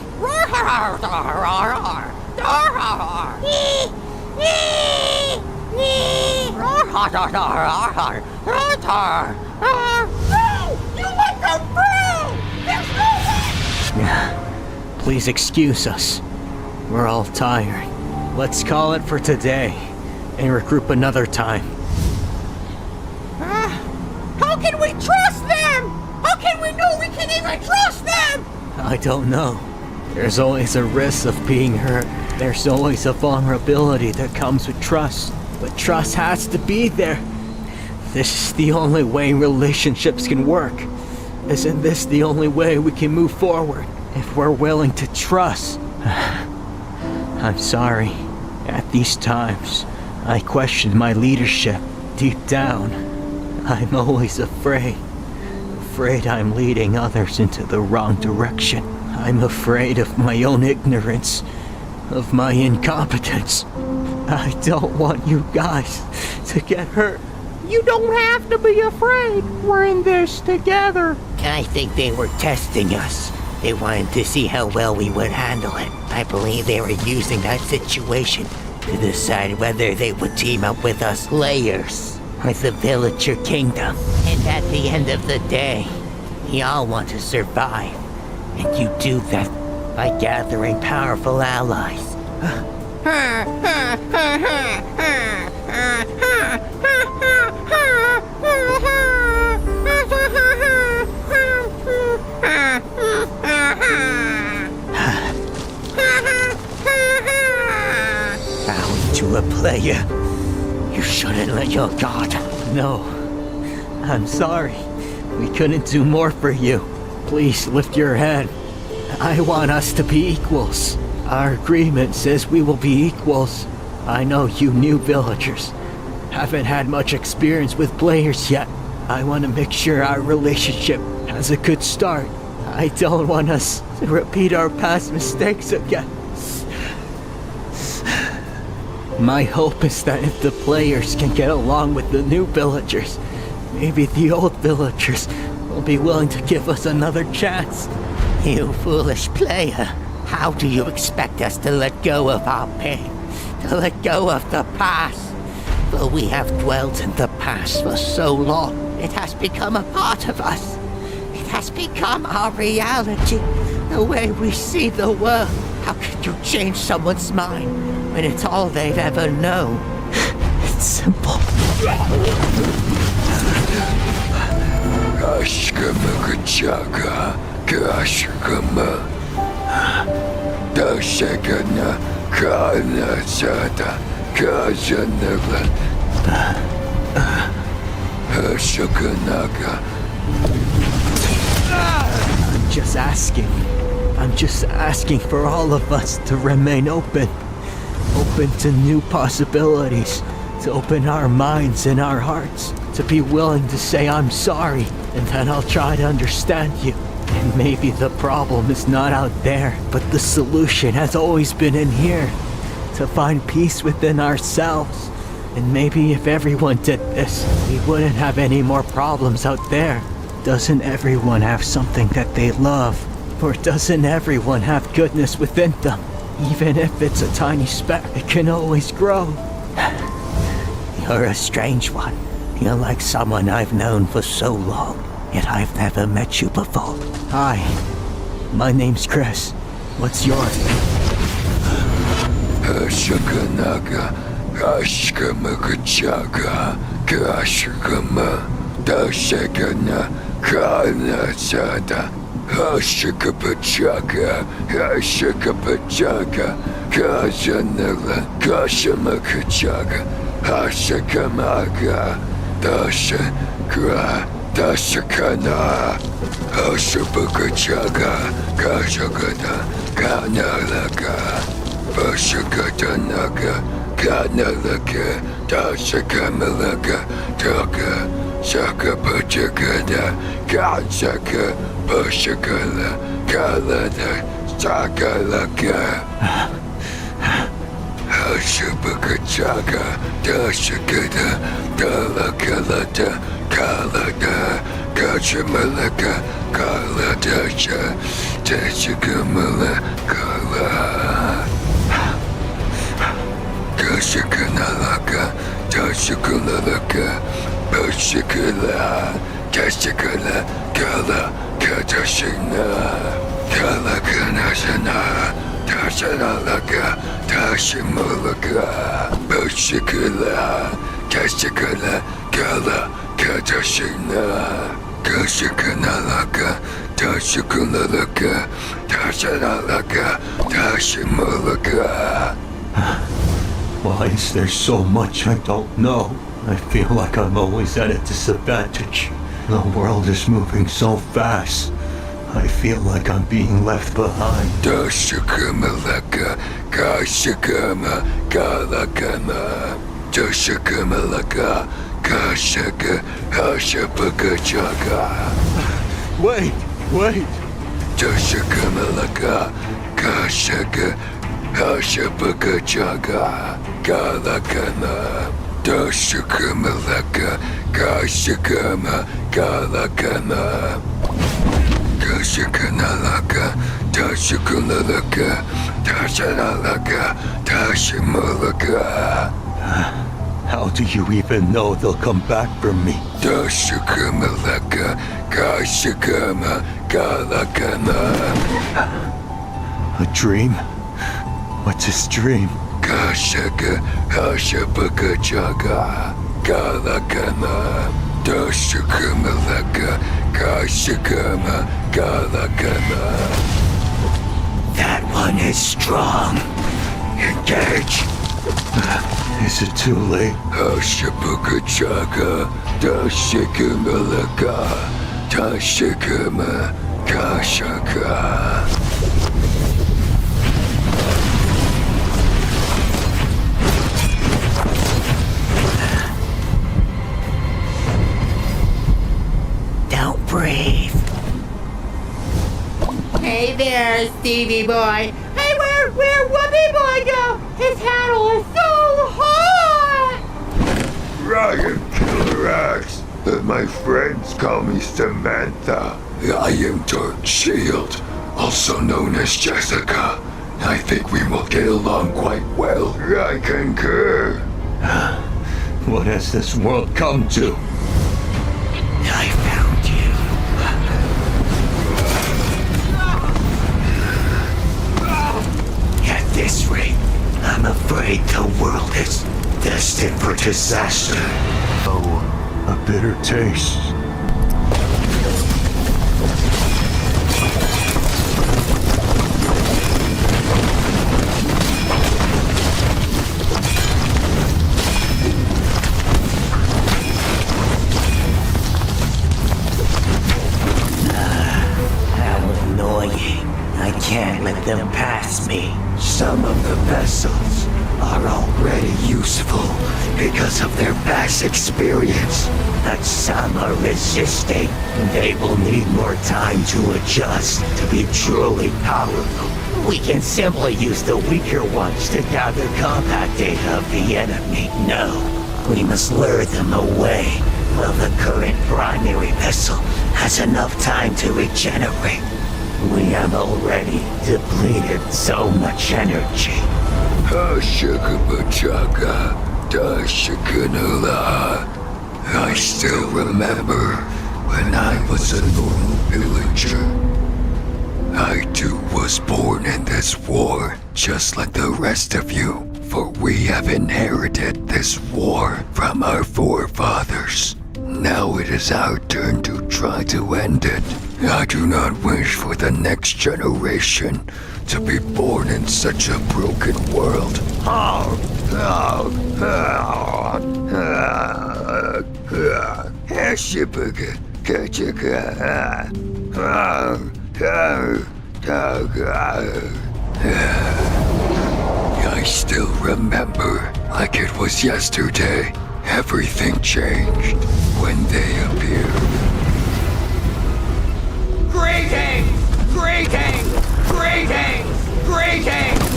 Please excuse us. We're all tired. Let's call it for today and regroup another time. How can we trust them? How can we know we can even trust them? I don't know. There's always a risk of being hurt. There's always a vulnerability that comes with trust. But trust has to be there. This is the only way relationships can work. Isn't this the only way we can move forward? If we're willing to trust. I'm sorry. At these times, I question my leadership. Deep down, I'm always afraid. Afraid I'm leading others into the wrong direction. I'm afraid of my own ignorance, of my incompetence. I don't want you guys to get hurt. You don't have to be afraid. We're in this together. I think they were testing us. They wanted to see how well we would handle it. I believe they were using that situation to decide whether they would team up with us players or the villager kingdom. And at the end of the day, we all want to survive. And you do that by gathering powerful allies. Bowing to a player. You shouldn't let your guard. No. I'm sorry. We couldn't do more for you. Please lift your head. I want us to be equals. Our agreement says we will be equals. I know you new villagers haven't had much experience with players yet. I want to make sure our relationship has a good start. I don't want us to repeat our past mistakes again. My hope is that if the players can get along with the new villagers, maybe the old villagers will be willing to give us another chance. You foolish player. How do you expect us to let go of our pain? To let go of the past? But we have dwelt in the past for so long. It has become a part of us. It has become our reality. The way we see the world. How could you change someone's mind when it's all they've ever known? It's simple. I'm just asking for all of us to remain open to new possibilities, to open our minds and our hearts, to be willing to say I'm sorry, and then I'll try to understand you And maybe the problem is not out there, but the solution has always been in here. To find peace within ourselves. And maybe if everyone did this, we wouldn't have any more problems out there. Doesn't everyone have something that they love? Or doesn't everyone have goodness within them? Even if it's a tiny speck, it can always grow. You're a strange one. You're like someone I've known for so long, yet I've never met you before. Hi, my name's Chris. What's yours? Ashkanaga, Ashkamakachaga, Kashkama, Dashakana, Kanasada, Ashkapachaga, Ashkapachaga, Kajanala, Kashamakachaga, Ashkamaga, Dashakra, Dashakana, Ashapakachaga, Kashagada, Kanalaga. Pashakatanaga, Kanalaka, Dashakamalaka, Taka, Shakapachakada, Katsaka, Pashakala, Kalada, Sakalaka. Hashapakachaka, Dashakada, Dalakalata, Kalada, Kachamalaka, Kaladasha, Tashakamala, Kala. Kashakanalaka, Tashakanalaka, Pashakala, Tashakala, Kala, Katashina, Kala Kanashana, Tashanalaka, Tashimalaka, Pashakala, Tashakala, Kala, Katashina, Kashakanalaka, Tashakanalaka, Tashanalaka, Tashimalaka. Why is there so much I don't know? I feel like I'm always at a disadvantage. The world is moving so fast. I feel like I'm being left behind. Dashakamalaka, Kashakama, Kalakama, Dashakamalaka, Kashaka, Hashapakachaga. Wait! Dashakamalaka, Kashaka, Hashapakachaga, Kalakana, Dashakamalaka, Kashakama, Kalakana, Kashakanalaka, Tashakanalaka, Tashanalaka, Tashimalaka. How do you even know they'll come back for me? Dashakamalaka, Kashakama, Kalakana. A dream? What's this dream? Kashaka, Hashapakachaga, Kalakana, Dashakamalaka, Kashakama, Kalakana. That one is strong. Engage. Is it too late? Hashapakachaga, Dashakamalaka, Tashakama, Kashaka. Don't breathe. Hey there, Stevie boy. Hey, where Whoopi boy go? His handle is so hot. Ryan Killer Axe, but my friends call me Samantha. I am Dark Shield, also known as Jessica. I think we will get along quite well. I concur. What has this world come to? I found you. At this rate, I'm afraid the world is destined for disaster. Oh, a bitter taste. How annoying. I can't let them pass me. Some of the vessels are already useful because of their past experience. But some are resisting. They will need more time to adjust to be truly powerful. We can simply use the weaker ones to gather combat data of the enemy. No, we must lure them away while the current primary vessel has enough time to regenerate. We have already depleted so much energy. I still remember when I was a normal villager. I too was born in this war, just like the rest of you. For we have inherited this war from our forefathers. Now it is our turn to try to end it. I do not wish for the next generation to be born in such a broken world. I still remember, like it was yesterday. Everything changed when they appeared. Greetings! Greetings! Greetings! Greetings!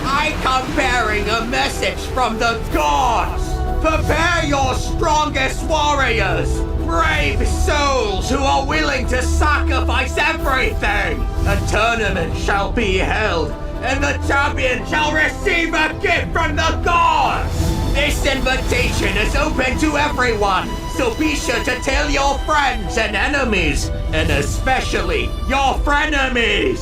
I come bearing a message from the gods! Prepare your strongest warriors! Brave souls who are willing to sacrifice everything! A tournament shall be held, and the champion shall receive a gift from the gods! This invitation is open to everyone, so be sure to tell your friends and enemies, and especially your frenemies!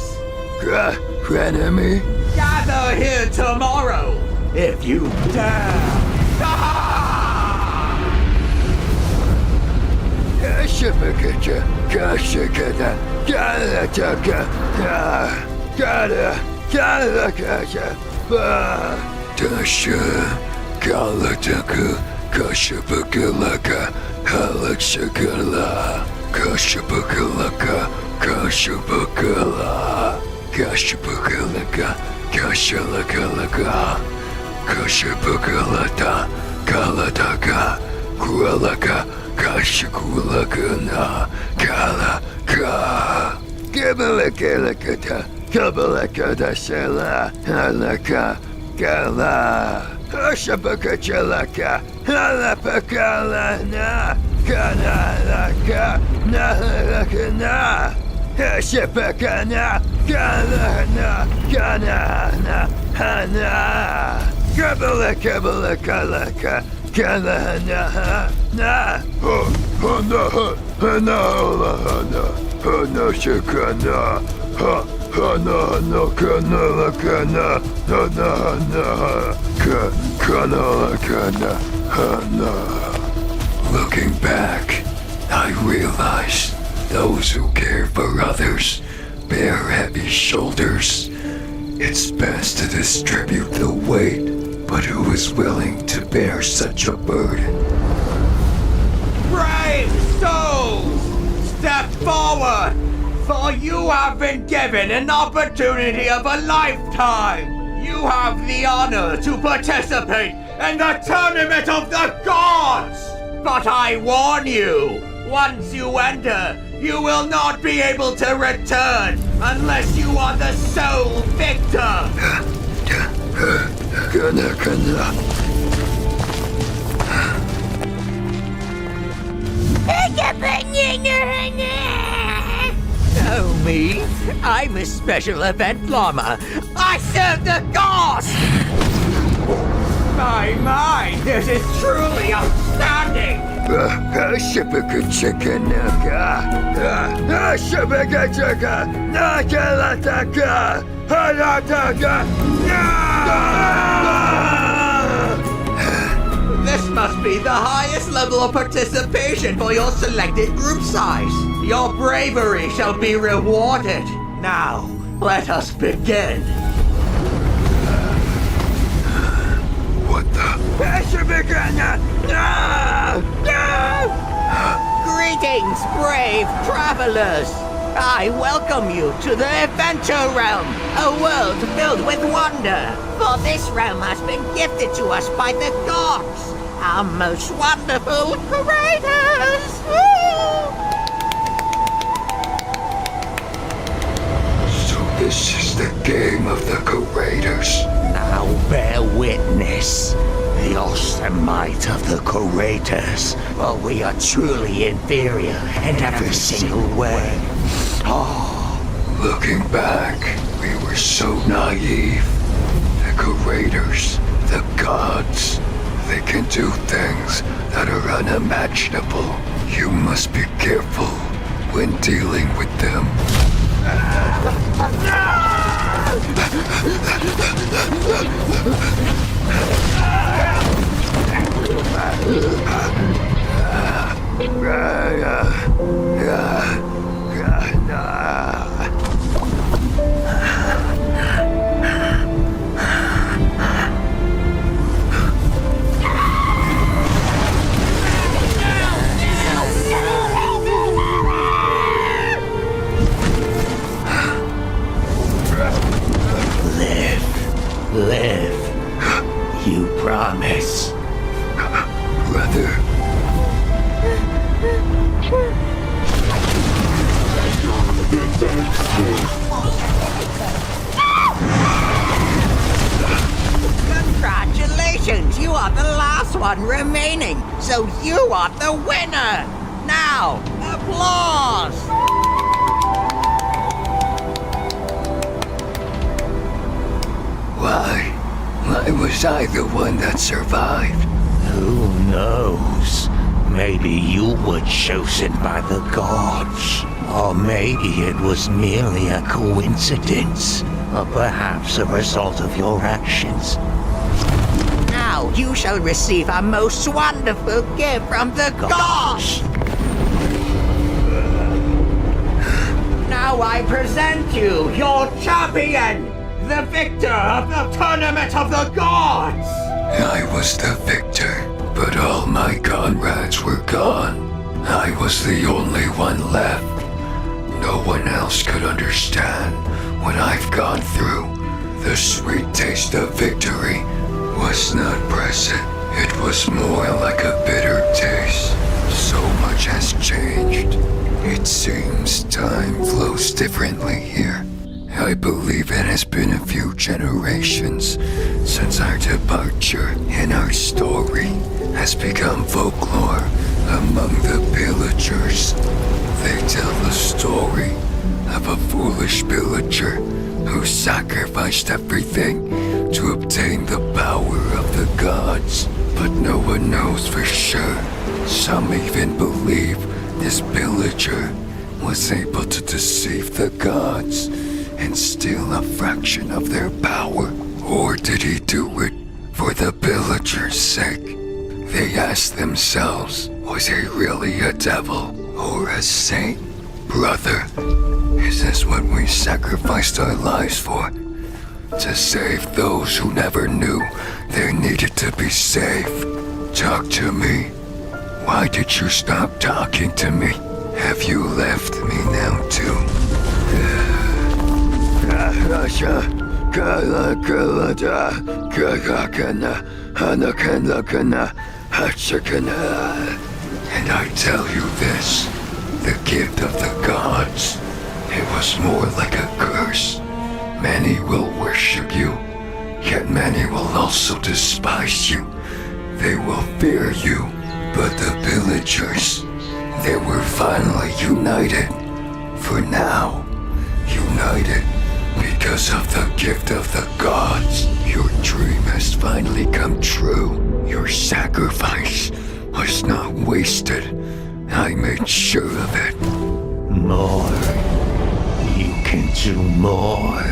Frenemy? Gather here tomorrow, if you dare! Looking back, I realize those who care for others bear heavy shoulders. It's best to distribute the weight, but who is willing to bear such a burden? Brave souls! Step forward! For you have been given an opportunity of a lifetime! You have the honor to participate in the Tournament of the Gods! But I warn you, once you enter, you will not be able to return unless you are the sole victor! Oh, me? I'm a special event llama. I serve the gods! My, this is truly outstanding! This must be the highest level of participation for your selected group size. Your bravery shall be rewarded. Now, let us begin. What the? Greetings, brave travelers! I welcome you to the adventure realm, a world filled with wonder. For this realm has been gifted to us by the gods, our most wonderful creators. So this is the game of the creators. Now bear witness. The awesome might of the creators. Well, we are truly inferior in every single way. Looking back, we were so naive. The creators, the gods, they can do things that are unimaginable. You must be careful when dealing with them. Live. You promise. Brother, Congratulations, you are the last one remaining, so you are the winner. Now, applause. why was I the one that survived? Who knows? Maybe you were chosen by the gods. Or maybe it was merely a coincidence. Or perhaps a result of your actions. Now you shall receive a most wonderful gift from the gods. Now I present you your champion, the victor of the Tournament of the Gods! I was the victor, but all my comrades were gone. I was the only one left. No one else could understand what I've gone through. The sweet taste of victory was not present. It was more like a bitter taste. So much has changed. It seems time flows differently here. I believe it has been a few generations since our departure, and our story has become folklore among the villagers. They tell the story of a foolish villager who sacrificed everything to obtain the power of the gods. But no one knows for sure. Some even believe this villager was able to deceive the gods and steal a fraction of their power. Or did he do it for the villagers' sake? They asked themselves, was he really a devil or a saint? Brother, is this what we sacrificed our lives for? To save those who never knew they needed to be saved? Talk to me. Why did you stop talking to me? Have you left me now too? And I tell you this, the gift of the gods, it was more like a curse. Many will worship you, yet many will also despise you. They will fear you, but the villagers, they were finally united. For now, united because of the gift of the gods. Your dream has finally come true. Your sacrifice was not wasted. I made sure of it. More. You can do more.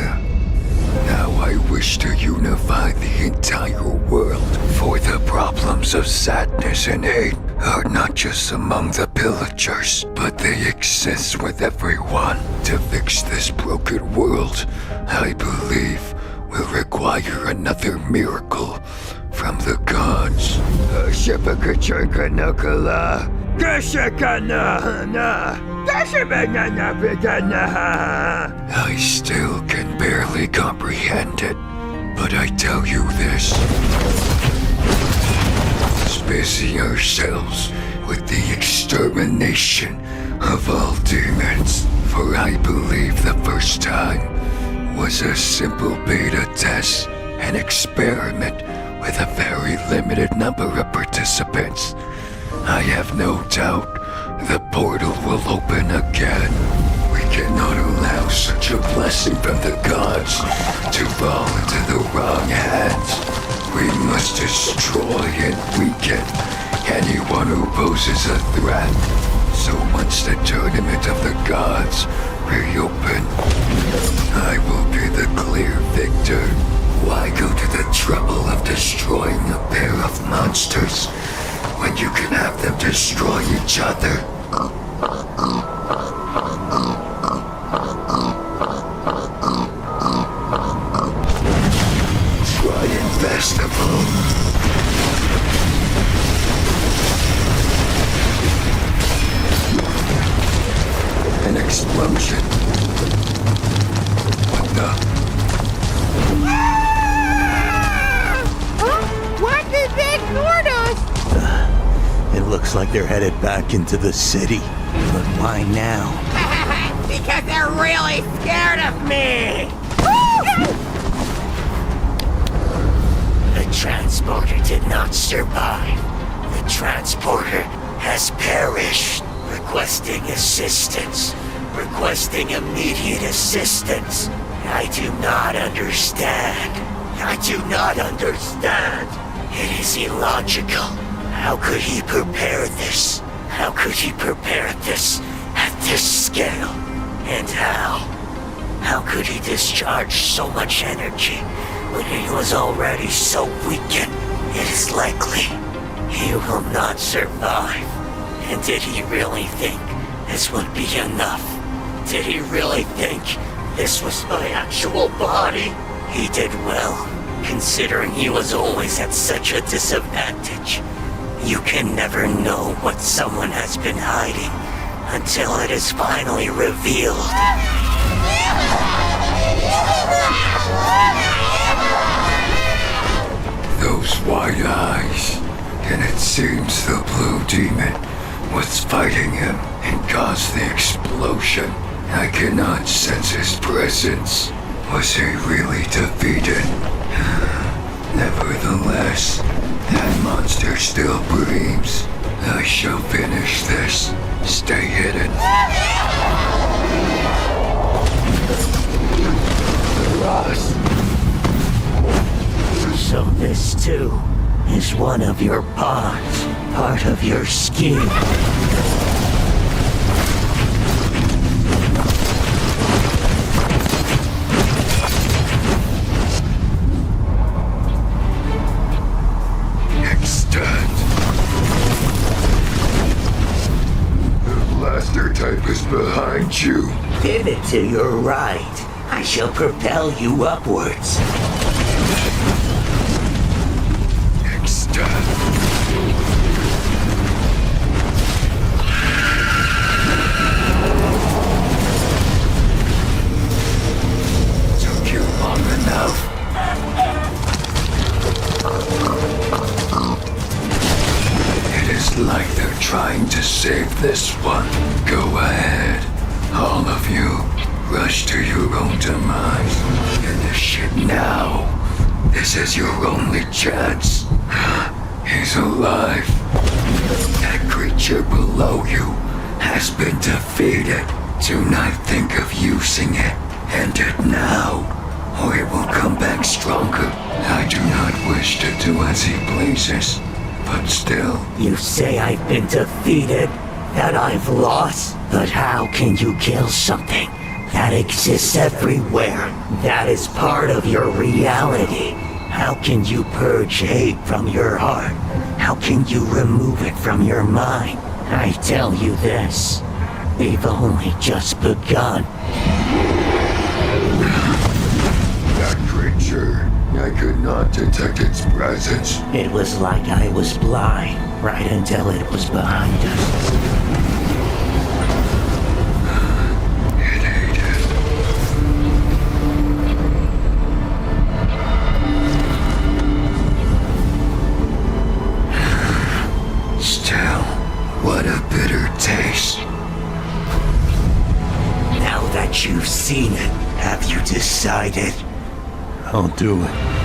Now I wish to unify the entire world, for the problems of sadness and hate are not just among the villagers, but they exist with everyone. To fix this broken world, I believe will require another miracle from the gods. I still can barely comprehend it, but I tell you this. Busy yourselves with the extermination of all demons, for I believe the first time was a simple beta test, an experiment with a very limited number of participants. I have no doubt the portal will open again. We cannot allow such a blessing from the gods to fall into the wrong hands. We must destroy and weaken anyone who poses a threat. So once the tournament of the gods reopen, I will be the clear victor. Why go to the trouble of destroying a pair of monsters when you can have them destroy each other? Triumph Festival. An explosion. What the? What did they ignore us? It looks like they're headed back into the city. But why now? Because they're really scared of me! The transporter did not survive. The transporter has perished. Requesting assistance. Requesting immediate assistance. I do not understand. I do not understand. It is illogical. How could he prepare this? How could he prepare this at this scale? And how? How could he discharge so much energy when he was already so weakened? It is likely he will not survive. And did he really think this would be enough? Did he really think this was my actual body? He did well, considering he was always at such a disadvantage. You can never know what someone has been hiding until it is finally revealed. Those white eyes. And it seems the blue demon was fighting him and caused the explosion. I cannot sense his presence. Was he really defeated? Nevertheless, that monster still breathes. I shall finish this. Stay hidden. Ross. So this too is one of your pawns, part of your scheme. Blaster type is behind you. Pivot to your right. I shall propel you upwards. Extend. Took you long enough. It is like they're trying to save this one. Go ahead. All of you, rush to your own demise. Finish it now. This is your only chance. He's alive. That creature below you has been defeated. Do not think of using it. End it now, or it will come back stronger. I do not wish to do as he pleases, but still. You say I've been defeated, that I've lost, but how can you kill something that exists everywhere, that is part of your reality? How can you purge hate from your heart? How can you remove it from your mind? I tell you this, we've only just begun. That creature, I could not detect its presence. It was like I was blind, right until it was behind us. that you've seen it, have you decided? I'll do it.